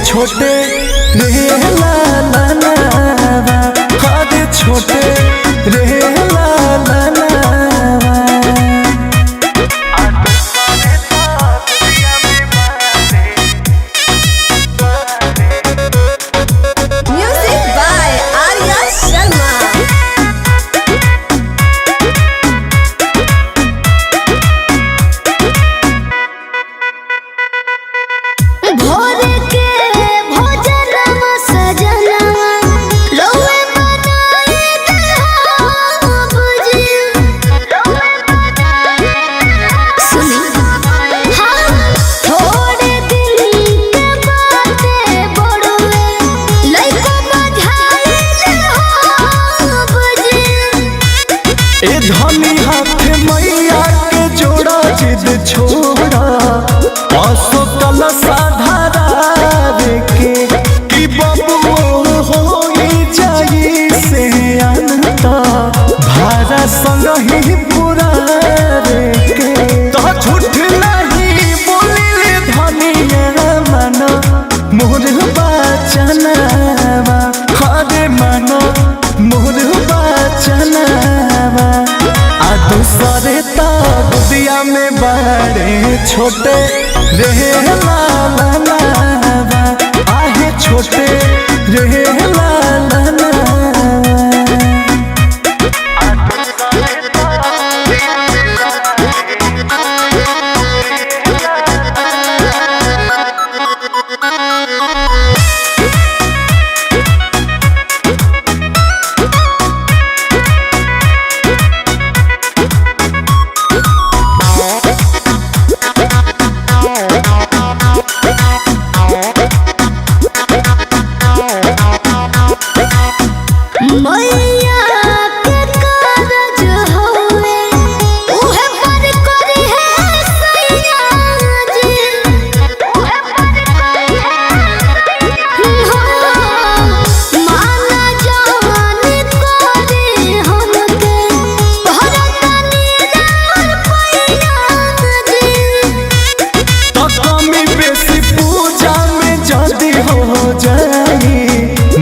छोटे रे लाला हरे छोटे रे लाला Music by Arya Sharma. धनी हाथ मैया के जोड़ा जिद छोड़ा असो कल साधारा के कि बबुओ हो जाई से अनता भारा संग ही पूरा के तो झूठ नहीं बोली धनिया मना मोर बचना हरे मना मोर बचना दूसरे दुनिया में बड़े छोटे रे लाला आहे छोटे रे लाला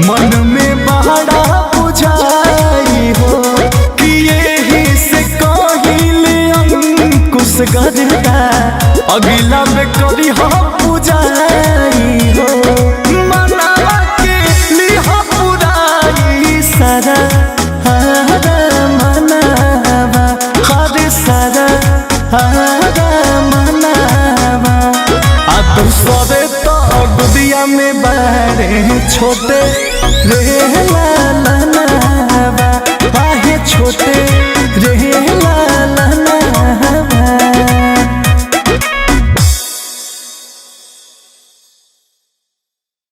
मन में बड़ा बुझाई हो कि यही से कहिले अंकुश गजदा अगला में करी हो पुजाई हो मनावा के लिहा पुराई सारा मनावा हरे सारा मनावा दूसरे तो दुनिया में बड़े छोटे रे लाला